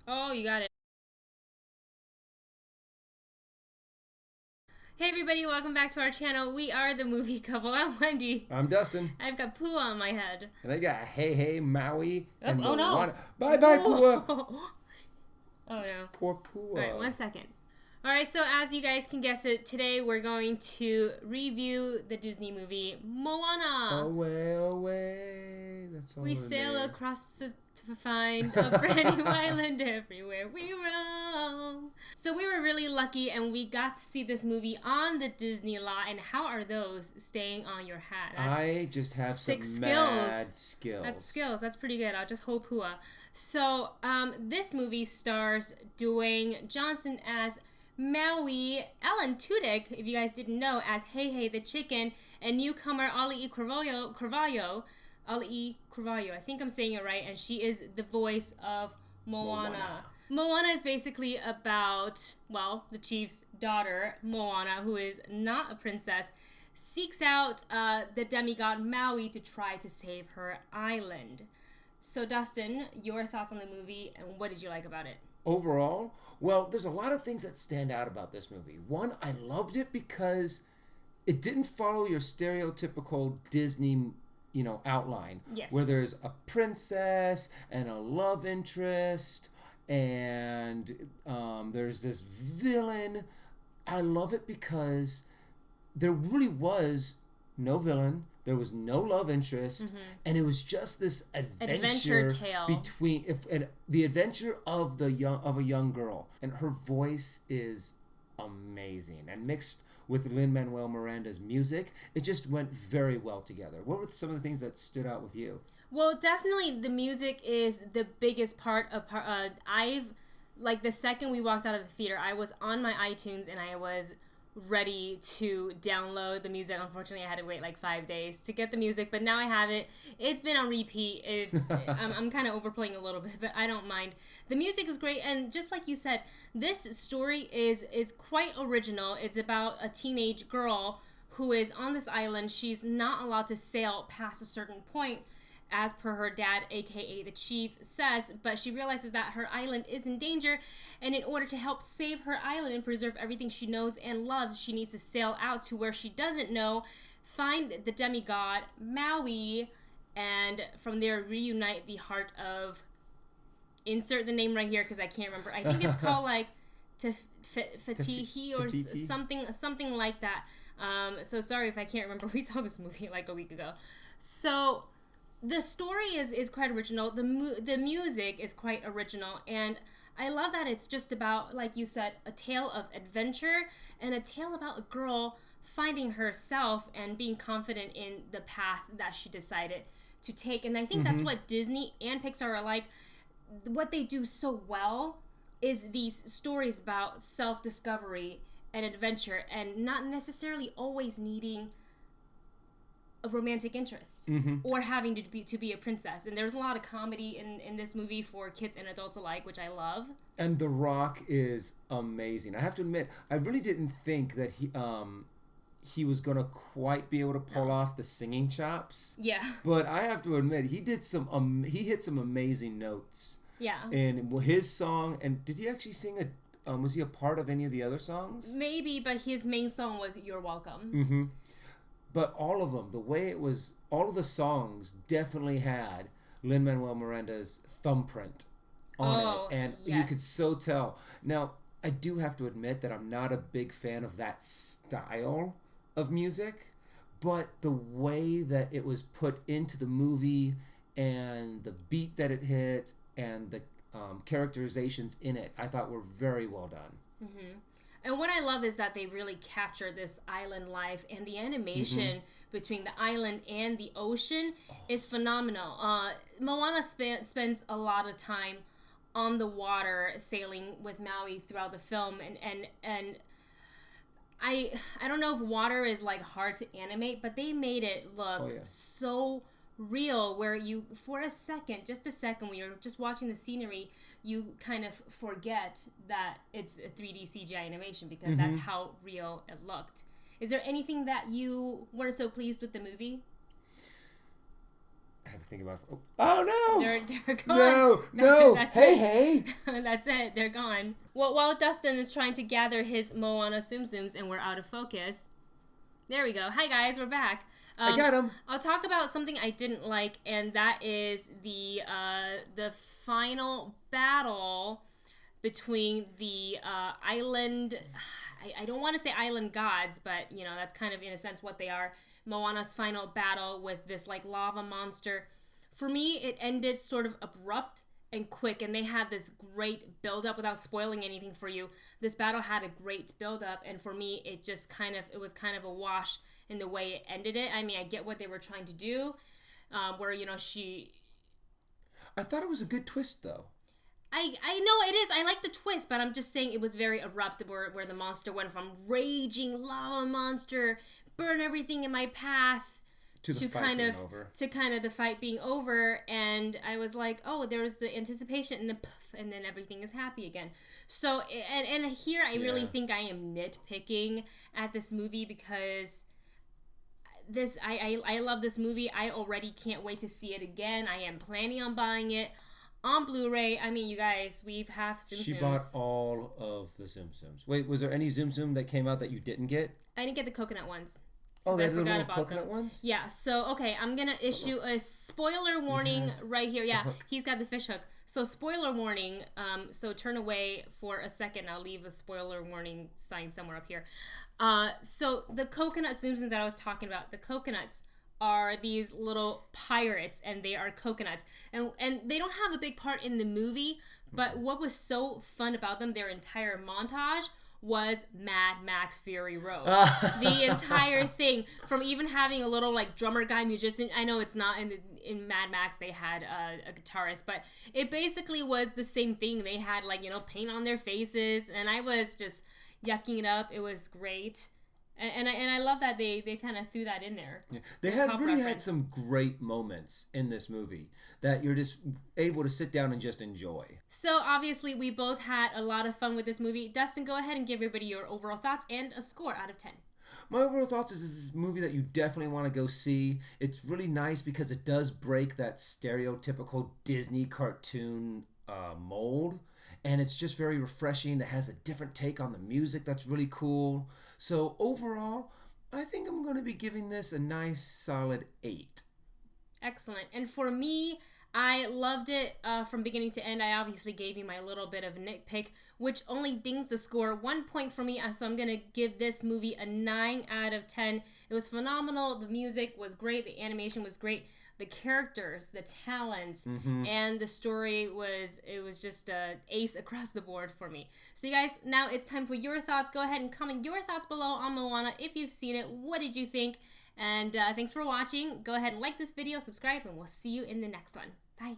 Oh, you got it. Hey everybody, welcome back to our channel. We are the movie couple. I'm Wendy. I'm Dustin. I've got Pooh on my head. And I got Hey Hey Maui Oh, and oh no. Moana. Bye bye, Pua. Oh no. Poor Alright, Pua. 1 second. Alright, so as you guys can guess it, today we're going to review the Disney movie Moana. Away, away. That's all We in sail there. across to find a brand new island everywhere we roam. So we were really lucky and we got to see this movie on the Disney lot. And how are those staying on your hat? I just have Six some skills. mad skills. That's skills. That's pretty good. I'll just hope Hua. So this movie stars Dwayne Johnson as Maui, Ellen Tudyk, if you guys didn't know, as Hey Hey the chicken, and newcomer Auli'i Cravalho. I think I'm saying it right, and she is the voice of Moana. Moana is basically about, well, the chief's daughter, Moana, who is not a princess, seeks out the demigod Maui to try to save her island. So, Dustin, your thoughts on the movie, and what did you like about it? Overall, well, there's a lot of things that stand out about this movie. One, I loved it because it didn't follow your stereotypical Disney, outline. Yes. Where there's a princess and a love interest and there's this villain. I love it because there really was no villain. There was no love interest, and it was just this adventure tale between the adventure of a young girl, and her voice is amazing, and mixed with Lin-Manuel Miranda's music, it just went very well together. What were some of the things that stood out with you? Well, definitely the music is the biggest part of. I've like the second we walked out of the theater, I was on my iTunes and I was ready to download the music. Unfortunately, I had to wait like 5 days to get the music, but now I have it. It's been on repeat. I'm kind of overplaying a little bit, but I don't mind. The music is great, and just like you said, this story is quite original. It's about a teenage girl who is on this island. She's not allowed to sail past a certain point, as per her dad, aka the chief, says, but she realizes that her island is in danger, and in order to help save her island and preserve everything she knows and loves, she needs to sail out to where she doesn't know, find the demigod Maui, and from there reunite the heart of, insert the name right here because I can't remember. I think it's called like Fatihi or something like that. So sorry if I can't remember. We saw this movie like a week ago. So the story is quite original. The music is quite original, and I love that it's just about, like you said, a tale of adventure and a tale about a girl finding herself and being confident in the path that she decided to take. And I think that's what Disney and Pixar are like. What they do so well is these stories about self-discovery and adventure, and not necessarily always needing a romantic interest or having to be a princess. And there's a lot of comedy in this movie for kids and adults alike, which I love. And The Rock is amazing. I have to admit, I really didn't think that he was gonna quite be able to pull off the singing chops. Yeah. But I have to admit, he hit some amazing notes. Yeah. In his song, and did he actually sing was he a part of any of the other songs? Maybe, but his main song was "You're Welcome." Mm-hmm. But all of them, the way it was, all of the songs definitely had Lin-Manuel Miranda's thumbprint on it. And you could so tell. Now, I do have to admit that I'm not a big fan of that style of music, but the way that it was put into the movie and the beat that it hit and the characterizations in it, I thought were very well done. And what I love is that they really capture this island life, and the animation between the island and the ocean is phenomenal. Moana spends a lot of time on the water sailing with Maui throughout the film, and I don't know if water is like hard to animate, but they made it look so real, where you, for a second, just a second, when you're just watching the scenery, you kind of forget that it's a 3D CGI animation, because that's how real it looked. Is there anything that you weren't so pleased with the movie? I had to think about. Oh no! They're gone. No! Hey, hey! That's it. They're gone. Well, while Dustin is trying to gather his Moana Tsum Tsums and we're out of focus. There we go. Hi guys, we're back. I got him. I'll talk about something I didn't like, and that is the final battle between the island. I don't want to say island gods, but you know that's kind of in a sense what they are. Moana's final battle with this like lava monster. For me, it ended sort of abrupt and quick, and they had this great build up without spoiling anything for you. This battle had a great build up, and for me, it was kind of a wash in the way it ended it. I mean, I get what they were trying to do, where you know I thought it was a good twist though. I know it is. I like the twist, but I'm just saying it was very abrupt where the monster went from raging lava monster, burn everything in my path to kind of the fight being over, and I was like, oh, there was the anticipation and the puff, and then everything is happy again. So and here I really think I am nitpicking at this movie because I love this movie. I already can't wait to see it again. I am planning on buying it on Blu-ray. I mean, you guys, we've have Tsum Tsums. She bought all of the Tsum Tsums. Wait, was there any Tsum Tsum that came out that you didn't get? I didn't get the coconut ones. Oh, they have the little coconut ones? Yeah, so, okay, I'm going to issue a spoiler warning right here. Yeah, he's got the fish hook. So, spoiler warning. So, turn away for a second. I'll leave a spoiler warning sign somewhere up here. So, the coconut Tsum Tsums that I was talking about, the coconuts are these little pirates, and they are coconuts. And they don't have a big part in the movie, but what was so fun about them, their entire montage, was Mad Max Fury Road. The entire thing, from even having a little like drummer guy, musician. I know it's not in Mad Max they had a guitarist, but it basically was the same thing. They had like, you know, paint on their faces, and I was just yucking it up. It was great. And I love that they kind of threw that in there. Yeah. They had some great moments in this movie that you're just able to sit down and just enjoy. So obviously we both had a lot of fun with this movie. Dustin, go ahead and give everybody your overall thoughts and a score out of 10. My overall thoughts is this is a movie that you definitely want to go see. It's really nice because it does break that stereotypical Disney cartoon mold. And it's just very refreshing. It has a different take on the music that's really cool. So overall, I think I'm going to be giving this a nice solid 8. Excellent. And for me, I loved it from beginning to end. I obviously gave you my little bit of nitpick, which only dings the score 1 point for me. So I'm going to give this movie a 9 out of 10. It was phenomenal. The music was great. The animation was great. The characters, the talents, and the story was just ace across the board for me. So you guys, now it's time for your thoughts. Go ahead and comment your thoughts below on Moana. If you've seen it, what did you think? And thanks for watching. Go ahead and like this video, subscribe, and we'll see you in the next one. Bye.